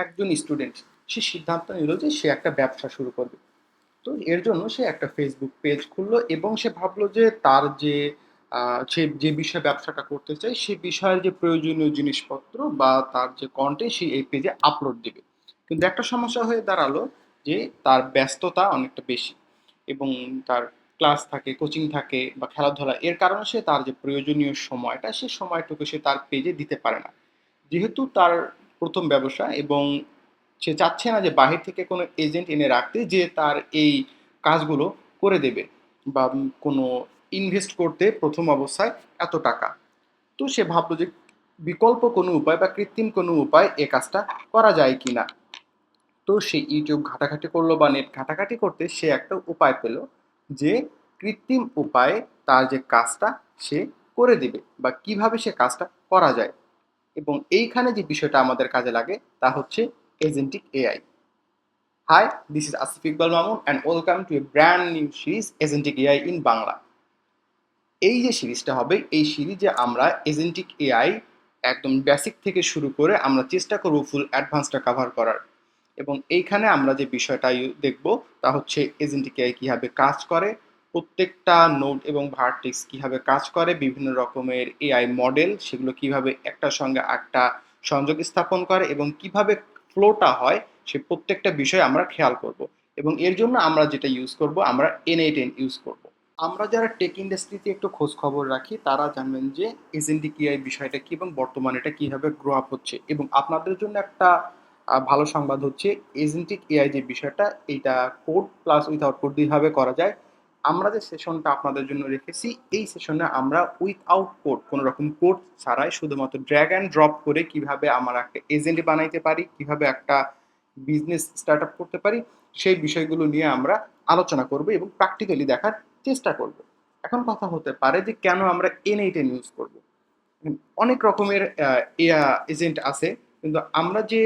একজন স্টুডেন্ট সে সিদ্ধান্ত নিল যে সে একটা ব্যবসা শুরু করবে। তো এর জন্য সে একটা ফেসবুক পেজ খুললো এবং সে ভাবলো যে তার যে সে যে বিষয়ে ব্যবসাটা করতে চায় সে বিষয়ের যে প্রয়োজনীয় জিনিসপত্র বা তার যে কন্টেন্ট সে এই পেজে আপলোড দিবে। কিন্তু একটা সমস্যা হয়ে দাঁড়ালো যে তার ব্যস্ততা অনেকটা বেশি এবং তার ক্লাস থাকে, কোচিং থাকে বা খেলাধুলা, এর কারণে সে তার যে প্রয়োজনীয় সময়টা সে সময়টুকু সে তার পেজে দিতে পারে না। যেহেতু তার প্রথম ব্যবসা এবং সে চাচ্ছে না যে বাহির থেকে কোনো এজেন্ট এনে রাখতে যে তার এই কাজগুলো করে দেবে বা কোনো ইনভেস্ট করতে প্রথম অবস্থায় এত টাকা। তো সে ভাবলো যে বিকল্প কোনো উপায় বা কৃত্রিম কোনো উপায় এ কাজটা করা যায় কিনা। তো সে ইউটিউব ঘাটাঘাটি করলো বা নেট ঘাটাঘাটি করতে সে একটা উপায় পেল যে কৃত্রিম উপায়ে তার যে কাজটা সে করে দিবে বা কিভাবে সে কাজটা করা যায়। এবং এইখানে যে বিষয়টা আমাদের কাজে লাগে তা হচ্ছে agentic AI. Hi, this is Asif Iqbal Mamun and welcome to a brand new series agentic AI in Bangla. এই যে সিরিজটা হবে এই সিরিজে আমরা এজেন্টিক এআই একদম বেসিক থেকে শুরু করে আমরা চেষ্টা করব ফুল অ্যাডভান্সটা কভার করার। এবং এইখানে আমরা যে বিষয়টা দেখব তা হচ্ছে এজেন্টিক এআই কীভাবে কাজ করে, প্রত্যেকটা নোড এবং ভার্টেক্স কীভাবে কাজ করে, বিভিন্ন রকমের এআই মডেল সেগুলো কিভাবে একটার সঙ্গে একটা সংযোগ স্থাপন করে এবং কিভাবে ফ্লোটা হয় সে প্রত্যেকটা বিষয় আমরা খেয়াল করব। এবং এর জন্য আমরা যেটা ইউজ করব আমরা N8N ইউজ করব। আমরা যারা টেক ইন্ডাস্ট্রিতে একটু খোঁজ খবর রাখি তারা জানবেন যে এজেন্টিক এআই বিষয়টা কি এবং বর্তমানে এটা কিভাবে গ্রো আপ হচ্ছে। এবং আপনাদের জন্য একটা ভালো সংবাদ হচ্ছে এজেন্টিক এআই যে বিষয়টা এইটা কোড প্লাস উইথাউট কোড দুইভাবে করা যায়। আমরা যে সেশনটা আপনাদের জন্য রেখেছি এই সেশনে আমরা উইথআউট কোড কোনো রকম কোড ছাড়াই শুধুমাত্র ড্র্যাগ অ্যান্ড ড্রপ করে কিভাবে আমরা একটা এজেন্ট বানাইতে পারি, কিভাবে একটা বিজনেস স্টার্ট আপ করতে পারি সেই বিষয়গুলো নিয়ে আমরা আলোচনা করব এবং প্র্যাকটিক্যালি দেখার চেষ্টা করব। এখন কথা হতে পারে যে কেন আমরা N8N ইউজ করব। অনেক রকমের এজেন্ট আছে কিন্তু আমরা যে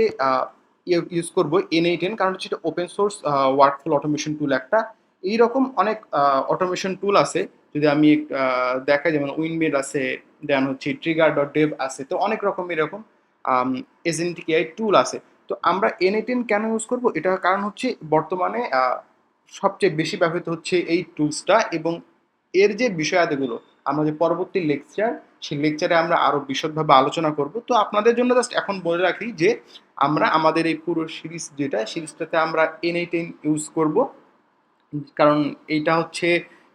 ইউজ করব N8N কারণ হচ্ছে এটা ওপেন সোর্স ওয়ার্কফ্লো অটোমেশন টুল একটা। এইরকম অনেক অটোমেশন টুল আছে। যদি আমি দেখাই যেমন উইনমেড আছে, দেন হচ্ছে ট্রিগার.dev আছে, তো অনেক রকম এরকম এজেন্টিক এআই টুল আছে। তো আমরা N8N কেন ইউজ করব এটার কারণ হচ্ছে বর্তমানে সবচেয়ে বেশি ব্যবহৃত হচ্ছে এই টুলসটা এবং এর যে বিষয়াদিগুলো আমরা যে পরবর্তী লেকচার সেই লেকচারে আমরা আরো বিশদভাবে আলোচনা করব। তো আপনাদের জন্য জাস্ট এখন বলে রাখি যে আমরা আমাদের এই পুরো সিরিজ যেটা সিরিজটাতে আমরা N8N ইউজ করব কারণ এইটা হচ্ছে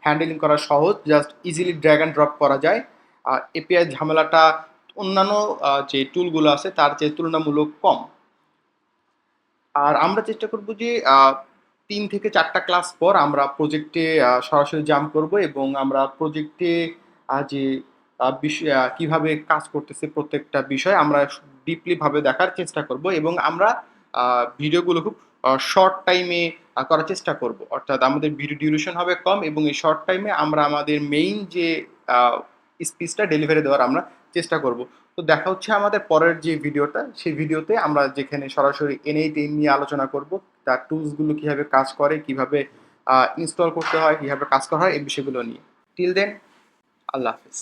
হ্যান্ডেলিং করা সহজ, just easily drag and drop করা যায়। আর এপিআই ঝামেলাটা অন্যান্য যে টুলগুলো আছে তার চেয়ে তুলনামূলক কম। আর আমরা চেষ্টা করব যে 3 থেকে 4টা ক্লাস পর আমরা প্রজেক্টে সরাসরি জাম্প করব এবং আমরা প্রজেক্টে যে বিষয় কীভাবে কাজ করতেছে প্রত্যেকটা বিষয় আমরা ডিপলি ভাবে দেখার চেষ্টা করব এবং আমরা ভিডিওগুলো খুব শর্ট টাইমে করার চেষ্টা করব। অর্থাৎ আমাদের ভিডিও ডিউরেশন হবে কম এবং এই শর্ট টাইমে আমরা আমাদের মেইন যে স্পিচটা ডেলিভারি দেওয়ার আমরা চেষ্টা করব। তো দেখা হচ্ছে আমাদের পরের যে ভিডিওটা সেই ভিডিওতে আমরা যেখানে সরাসরি N8N নিয়ে আলোচনা করব, তার টুলসগুলো কীভাবে কাজ করে, কীভাবে ইনস্টল করতে হয়, কীভাবে কাজ করা হয় এই বিষয়গুলো নিয়ে। টিল দেন, আল্লাহ হাফিজ।